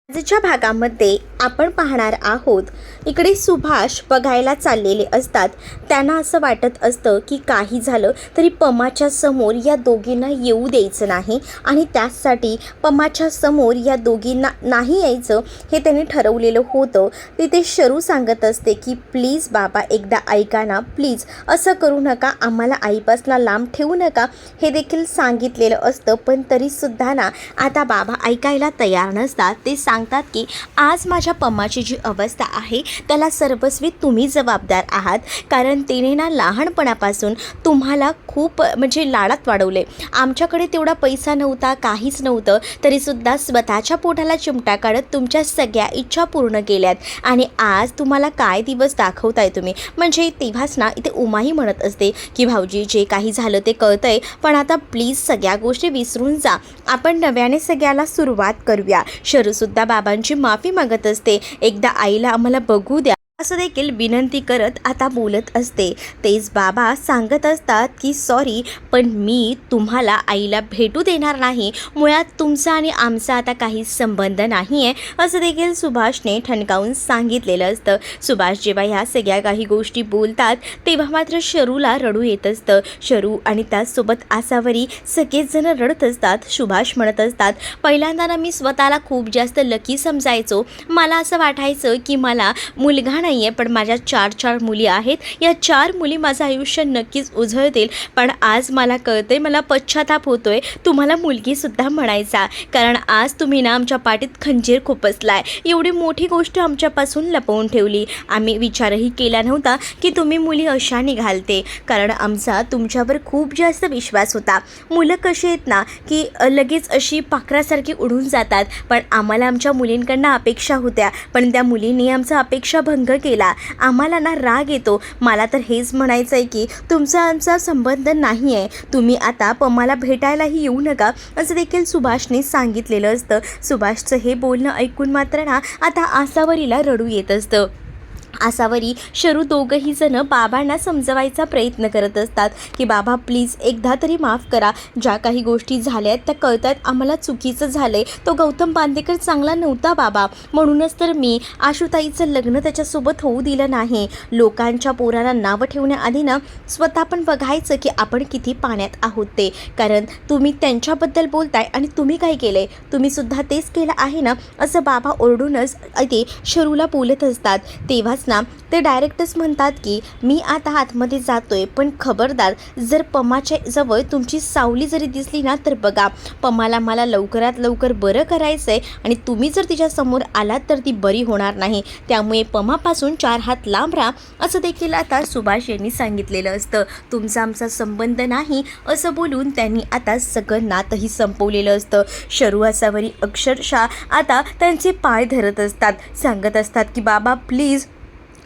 आजच्या भागामध्ये आपण पाहणार आहोत, इकडे सुभाष बघायला चाललेले असतात. त्यांना असं वाटत असतं की काही झालं तरी पमाच्या समोर या दोघींना येऊ द्यायचं नाही आणि त्यासाठी पमाच्या समोर या दोघींना नाही यायचं हे त्यांनी ठरवलेलं होतं. तिथे शरू सांगत असते की प्लीज बाबा एकदा ऐका ना, प्लीज असं करू नका, आम्हाला आईपासून लांब ठेवू नका हे देखील सांगितलेलं असतं. पण तरीसुद्धा ना आता बाबा ऐकायला तयार नसतात. ते सांगतात की आज माझ्या पमाची जी अवस्था आहे त्याला सर्वस्वी तुम्ही जबाबदार आहात, कारण तिने ना लहानपणापासून तुम्हाला खूप लाडात वाढवले. आमच्याकडे तेवढा पैसा नव्हता, काहीच नव्हतं, तरीसुद्धा स्वतःच्या पोटाला चिमटा काढत तुमच्या सगळ्या इच्छा पूर्ण केल्यात आणि आज तुम्हाला काय दिवस दाखवताय तुम्ही. तेव्हाच ना इथे उमाही म्हणत असते की भाऊजी जे काही झालं ते कळतंय, पण आता प्लीज सगळ्या गोष्टी विसरून जा, आपण नव्याने सगळ्याला सुरुवात करूया. शरूसुद्धा बाबांची माफी मागत असते. एकदा आईला आम्हाला बघू द्या असं देखील विनंती करत आता बोलत असते. तेच बाबा सांगत असतात की सॉरी, पण मी तुम्हाला आईला भेटू देणार नाही. मुळात तुमचा आणि आमचा आता काही संबंध नाही आहे असं देखील सुभाषने ठणकावून सांगितलेलं असतं. सुभाष जेव्हा ह्या सगळ्या काही गोष्टी बोलतात तेव्हा मात्र शरूला रडू येत असतं. शरू आणि त्याचसोबत आसावरी सगळेच जण रडत असतात. सुभाष म्हणत असतात, पहिल्यांदा ना मी स्वतःला खूप जास्त लकी समजायचो. मला असं वाटायचं की मला मुलगा नाही आहे, पण माझ्या चार मुली आहेत. या 4 मुली माझं आयुष्य नक्कीच उजळतील. पण आज मला कळतंय, मला पश्चाताप होतोय तुम्हाला मुलगीसुद्धा म्हणायचा, कारण आज तुम्ही ना आमच्या पाठीत खंजीर खुपसलाय. एवढी मोठी गोष्ट आमच्यापासून लपवून ठेवली. आम्ही विचारही केला नव्हता की तुम्ही मुली अशा निघालते, कारण आमचा तुमच्यावर खूप जास्त विश्वास होता. मुलं कशी आहेत ना की लगेच अशी पाखरासारखी उडून जातात, पण आम्हाला आमच्या मुलींकडनं अपेक्षा होत्या, पण त्या मुलींनी आमचा अपेक्षा भंग केला. आम्हाला ना राग येतो. मला तर हेच म्हणायचं आहे की तुमचा आमचा संबंध नाही आहे, तुम्ही आता पमाला भेटायलाही येऊ नका असं देखील सुभाषने सांगितलेलं असतं. सुभाषचं हे बोलणं ऐकून मात्र ना आता आसावरीला रडू येत असतं. आसावरी शरू दोघंही जण बाबांना समजवायचा प्रयत्न करत असतात की बाबा प्लीज एकदा तरी माफ करा, ज्या काही गोष्टी झाल्यात त्या कळतात, आम्हाला चुकीचं झालंय. तो गौतम बांदेकर चांगला नव्हता बाबा, म्हणूनच तर मी आशुताईचं लग्न त्याच्यासोबत होऊ दिलं नाही. लोकांच्या पोरांना नावं ठेवण्याआधी ना स्वतः पण बघायचं की आपण किती पाण्यात आहोत ते, कारण तुम्ही त्यांच्याबद्दल बोलताय आणि तुम्ही काय केलंय, तुम्ही सुद्धा तेच केलं आहे ना असं बाबा ओरडूनच ते शरूला बोलत असतात. तेव्हाच ना ते डायरेक्टच म्हणतात की मी आता आतमध्ये जातोय, पण खबरदार जर पमाच्या जवळ तुमची सावली जरी दिसली ना तर बघा, पमाला मला लवकरात लवकर बरं करायचं आहे आणि तुम्ही जर तिच्यासमोर आलात तर ती बरी होणार नाही. त्यामुळे पमापासून 4 हात लांब राहा असं देखील आता सुभाष यांनी सांगितलेलं असतं. तुमचा आमचा संबंध नाही असं बोलून त्यांनी आता सगळं नातंही संपवलेलं असतं. शरू आसावरी अक्षरशः आता त्यांचे पाय धरत असतात, सांगत असतात की बाबा प्लीज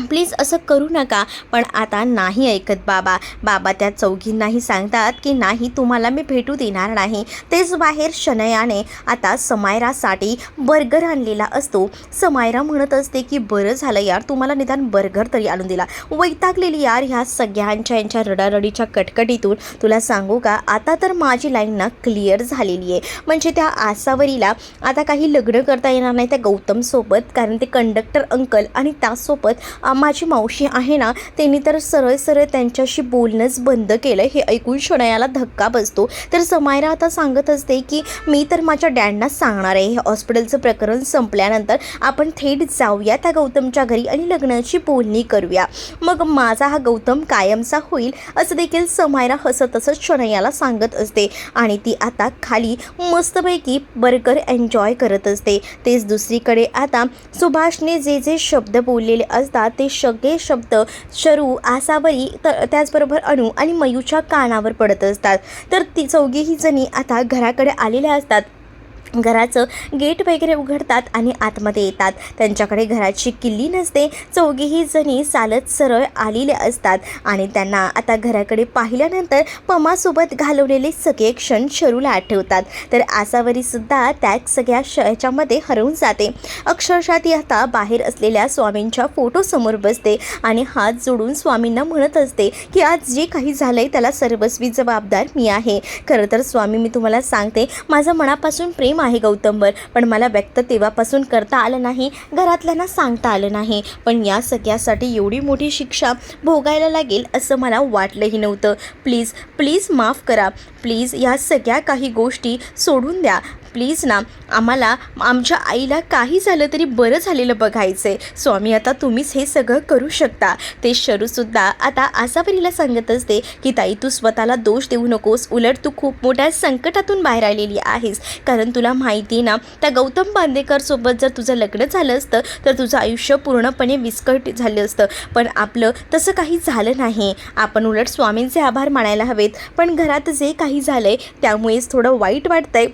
प्लीज असं करू नका, पण आता नाही ऐकत बाबा. बाबा त्या चौघींनाही सांगतात की नाही, तुम्हाला मी भेटू देणार नाही. तेच बाहेर शनयाने आता समायरासाठी बर्गर आणलेला असतो. समायरा म्हणत असते की बरं झालं यार, तुम्हाला निदान बर्गर तरी आणून दिला. वैतागलेली यार ह्या सगळ्यांच्या यांच्या रडारडीच्या कटकटीतून. तुला सांगू का, आता तर माझी लाईन ना क्लिअर झालेली आहे. त्या आसावरीला आता काही लग्न करता येणार नाही त्या गौतमसोबत, कारण ते कंडक्टर अंकल आणि त्यासोबत माझी मावशी आहे ना, त्यांनी तर सरळ सरळ त्यांच्याशी बोलणंच बंद केलं. हे ऐकून शनयाला धक्का बसतो. तर समायरा आता सांगत असते की मी तर माझ्या डॅडनाच सांगणार आहे, हे हॉस्पिटलचं प्रकरण संपल्यानंतर आपण थेट जाऊया त्या गौतमच्या घरी आणि लग्नाची बोलणी करूया, मग माझा हा गौतम कायमचा होईल असं देखील समायरा हसत हसत शनयाला सांगत असते. आणि ती आता खाली मस्तपैकी बर्गर एन्जॉय करत असते. तेच दुसरीकडे आता सुभाषने जे जे शब्द बोललेले असतात ते सगळे शब्द शरू, आसावरी त्याचबरोबर अनु आणि मयूच्या कानावर पडत असतात. तर ती चौघीही जणी आता घराकडे आलेल्या असतात. घराचं गेट वगैरे उघडतात आणि आतमध्ये येतात. त्यांच्याकडे घराची किल्ली नसते. चौघीही जणी चालत सरळ आलेले असतात आणि त्यांना आता घराकडे पाहिल्यानंतर पमासोबत घालवलेले सगळे क्षण शरूला आठवतात. तर आसावरीसुद्धा त्या सगळ्या ह्याच्यामध्ये हरवून जाते. अक्षरशः ती आता बाहेर असलेल्या स्वामींच्या फोटोसमोर बसते आणि हात जोडून स्वामींना म्हणत असते की आज जे काही झालंय त्याला सर्वस्वी जबाबदार मी आहे. खरं तर स्वामी, मी तुम्हाला सांगते, माझं मनापासून प्रेम आहे गौतमवर, पण मला व्यक्त तेव्हापासून करता आलं नाही, घरातल्यांना सांगता आलं नाही. पण या सगळ्यासाठी एवढी मोठी शिक्षा भोगायला लागेल असं मला वाटलंही नव्हतं. प्लीज प्लीज माफ करा. प्लीज या सगळ्या काही गोष्टी सोडून द्या. प्लीज ना, आम्हाला आमच्या आईला काही झालं तरी बरं झालेलं बघायचं आहे. स्वामी आता तुम्हीच हे सगळं करू शकता. ते शरूसुद्धा आता आसावरीला सांगत असते की ताई, तू स्वतःला दोष देऊ नकोस. उलट तू खूप मोठ्या संकटातून बाहेर आलेली आहेस. कारण तुला माहिती ना, त्या गौतम बांदेकरसोबत जर तुझं लग्न झालं असतं तर तुझं आयुष्य पूर्णपणे विस्कळीत झालं असतं. पण आपलं तसं काही झालं नाही. आपण उलट स्वामींचे आभार मानायला हवेत. पण घरात जे काही झालं आहे त्यामुळेच थोडं वाईट वाटतंय.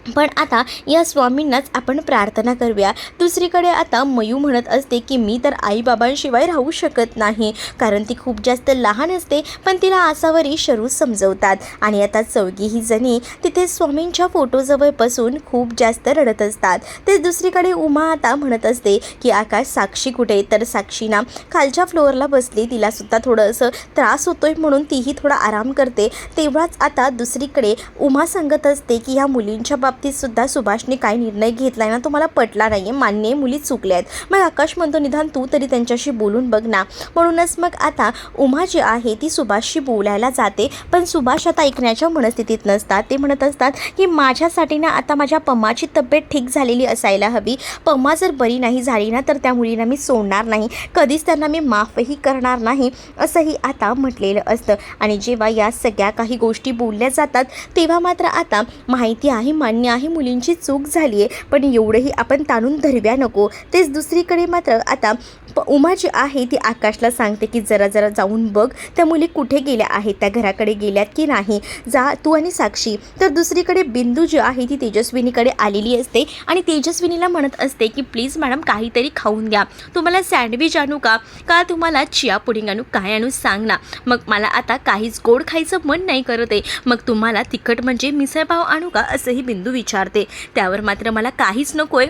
पण आता या स्वामींनाच आपण प्रार्थना करूया. दुसरीकडे आता मयू म्हणत असते की मी तर आईबाबांशिवाय राहू शकत नाही, कारण ती खूप जास्त लहान असते. पण तिला आसावरी शरू समजवतात आणि आता चौघीही जणी तिथे स्वामींच्या फोटोजवळ बसून खूप जास्त रडत असतात. ते दुसरीकडे उमा आता म्हणत असते की आकाश, साक्षी कुठे? तर साक्षी ना खालच्या फ्लोअरला बसली. तिलासुद्धा थोडं असं त्रास होतोय म्हणून तीही थोडा आराम करते. तेव्हाच आता दुसरीकडे उमा सांगत असते की ह्या मुलींच्या बाबतीत सुद्धा सुभाषने काय निर्णय घेतलाय ना, तो मला पटला नाही आहे. मान्य आहे, मुली चुकल्या आहेत. मग आकाश म्हणतो निदान तू तरी त्यांच्याशी बोलून बघ ना. म्हणूनच मग आता उमा जी आहे ती सुभाषशी बोलायला जाते. पण सुभाष आता ऐकण्याच्या मनस्थितीत नसतात. ते म्हणत असतात की माझ्यासाठी ना आता माझ्या पम्माची तब्येत ठीक झालेली असायला हवी. पम्मा जर बरी नाही झाली ना तर त्या मुलींना मी सोडणार नाही, कधीच त्यांना मी माफही करणार नाही, असंही आता म्हटलेलं असतं. आणि जेव्हा या सगळ्या काही गोष्टी बोलल्या जातात तेव्हा मात्र आता माहिती आहे, मान्य आहे, मुलींची चूक झाली आहे, पण एवढंही आपण ताणून धरव्या नको. तेच दुसरीकडे मात्र आता उमा जी आहे ती आकाशला सांगते की जरा जाऊन बघ त्या मुली कुठे गेल्या आहेत, त्या घराकडे गेल्यात की नाही, जा तू आणि साक्षी. तर दुसरीकडे बिंदू जी आहे ती तेजस्विनीकडे आलेली असते आणि तेजस्विनीला म्हणत असते की प्लीज मॅडम काहीतरी खाऊन घ्या. तुम्हाला सँडविच आणू का तुम्हाला चिया पुडिंग आणू, काय आणू सांग ना. मग मला आता काहीच गोड खायचं मन नाही करत आहे. मग तुम्हाला तिखट म्हणजे मिसळपाव आणू का, असंही बिंदू विचारते. त्यावर मात्र मला काहीच नको आहे,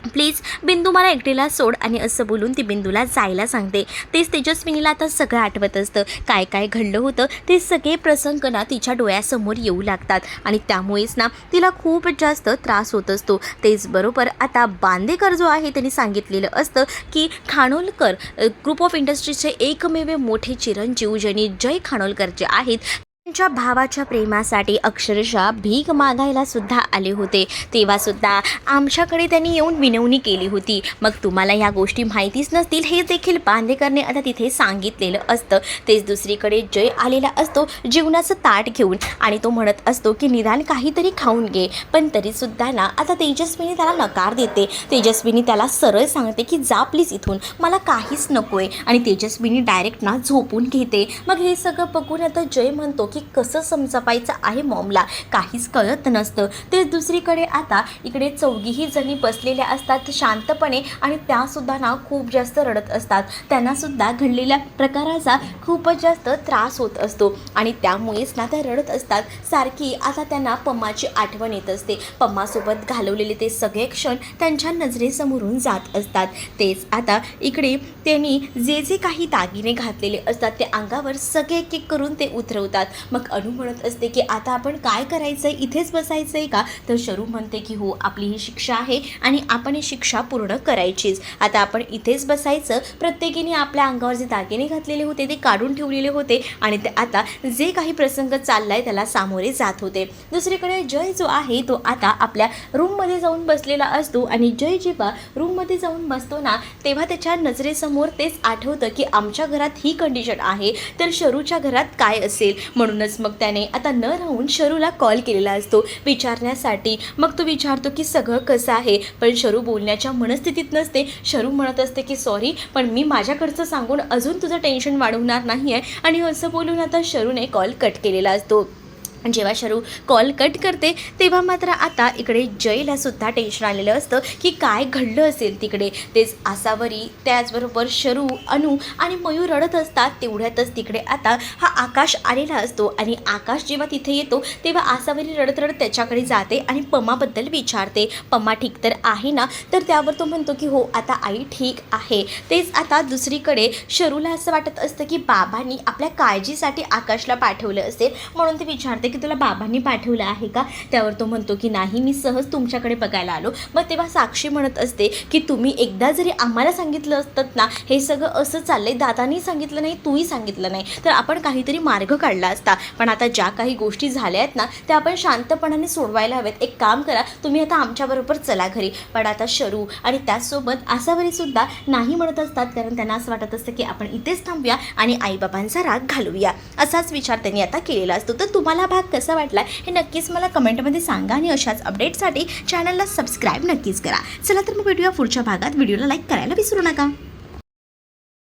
प्लीज बिंदू मला एकटीला सोड, आणि असं बोलून ती बिंदूला जायला सांगते. तेच तेजस्विनीला आता सगळं आठवत असतं. काय काय घडलं होतं ते सगळे प्रसंग ना तिच्या डोळ्यासमोर येऊ लागतात आणि त्यामुळेच ना तिला खूप जास्त त्रास होत असतो. तेच बरोबर आता बांदेकर जो आहे त्यांनी सांगितलेलं असतं की खानोलकर ग्रुप ऑफ इंडस्ट्रीजचे एकमेव मोठे चिरंजीव ज्यांनी जय खानोलकर जे आहेत त्यांच्या भावाच्या प्रेमासाठी अक्षरशः भीक मागायला सुद्धा आले होते. तेव्हासुद्धा आमच्याकडे त्यांनी येऊन विनवणी केली होती. मग तुम्हाला ह्या गोष्टी माहितीच नसतील हे देखील बांदेकरने आता तिथे सांगितलेलं असतं. तेच दुसरीकडे जय आलेला असतो जीवनाचं ताट घेऊन आणि तो म्हणत असतो की निदान काहीतरी खाऊन घे. पण तरीसुद्धा ना आता तेजस्विनी त्याला नकार देते. तेजस्विनी त्याला सरळ सांगते की जा प्लीज इथून, मला काहीच नको आहे. आणि तेजस्विनी डायरेक्ट ना झोपून घेते. मग हे सगळं बघून आता जय म्हणतो की कसं समजावायचं आहे मॉमला, काहीच कळत नसतं. ते दुसरीकडे आता इकडे चौघीही जणी बसलेल्या असतात शांतपणे आणि त्यासुद्धा ना खूप जास्त रडत असतात. त्यांनासुद्धा घडलेल्या प्रकाराचा खूपच जास्त त्रास होत असतो आणि त्यामुळेच ना त्या रडत असतात. सारखी आता त्यांना पम्माची आठवण येत असते. पम्मासोबत घालवलेले ते सगळे क्षण त्यांच्या नजरेसमोरून जात असतात. तेच आता इकडे त्यांनी जे काही दागिने घातलेले असतात ते अंगावर सगळे एक एक करून ते उतरवतात. मग अनु म्हणत असते की आता आपण काय करायचं आहे, इथेच बसायचं आहे का? तर शरू म्हणते की हो, आपली ही शिक्षा आहे आणि आपण ही शिक्षा पूर्ण करायचीच. आता आपण इथेच बसायचं. प्रत्येकीने आपल्या अंगावर जे दागिने घातलेले होते ते काढून ठेवलेले होते आणि ते आता जे काही प्रसंग चाललाय त्याला सामोरे जात होते. दुसरीकडे जय जो आहे तो आता आपल्या रूममध्ये जाऊन बसलेला असतो आणि जय जेव्हा रूममध्ये जाऊन बसतो ना तेव्हा त्याच्या नजरेसमोर तेच आठवतं की आमच्या घरात ही कंडिशन आहे तर शरूच्या घरात काय असेल. म्हणूनच मग त्याने आता न राहून शरूला कॉल केलेला असतो विचारण्यासाठी. मग तो विचारतो की सगळं कसं आहे, पण शरू बोलण्याच्या मनस्थितीत नसते. शरू म्हणत असते की सॉरी, पण मी माझ्याकडचं सांगून अजून तुझं टेन्शन वाढवणार नाही आहे. आणि असं बोलून आता शरूने कॉल कट केलेला असतो. जेव्हा शरू कॉल कट करते तेव्हा मात्र आता इकडे जयला सुद्धा टेन्शन आलेलं असतं की काय घडलं असेल तिकडे. तेच आसावरी, त्याचबरोबर शरू, अनु आणि मयूर रडत असतात. तेवढ्यातच तिकडे आता हा आकाश आलेला असतो आणि आकाश जेव्हा तिथे येतो तेव्हा आसावरी रडत रडत त्याच्याकडे जाते आणि पम्माबद्दल विचारते. पम्मा ठीक तर आहे ना? तर त्यावर तो म्हणतो की हो, आता आई ठीक आहे. तेच आता दुसरीकडे शरूला असं वाटत असतं की बाबांनी आपल्या काळजीसाठी आकाशला पाठवलं असेल म्हणून ते विचारते की तुला बाबांनी पाठवलं आहे का? त्यावर तो म्हणतो की नाही, मी सहज तुमच्याकडे बघायला आलो. मग तेव्हा साक्षी म्हणत असते की तुम्ही एकदा जरी आम्हाला सांगितलं असतं ना हे सगळं असं चाललंय, दादानी सांगितलं नाही, तूही सांगितलं नाही, तर आपण काहीतरी मार्ग काढला असता. पण आता ज्या काही गोष्टी झाल्या आहेत ना त्या आपण शांतपणाने सोडवायला हव्यात. एक काम करा, तुम्ही आता आमच्याबरोबर चला घरी. पण आता शरू आणि त्याचसोबत आसावरीसुद्धा नाही म्हणत असतात, कारण त्यांना असं वाटत असतं की आपण इथेच थांबूया आणि आईबाबांचा राग घालवूया. असाच विचार त्यांनी आता केलेला असतो. तर तुम्हाला भाग कसा वाटला हे नक्कीच मला कमेंटमध्ये सांगा आणि अशाच अपडेटसाठी चॅनलला सबस्क्राईब नक्कीच करा. चला तर मग भेटूया पुढच्या भागात. व्हिडिओला लाईक करायला विसरू नका.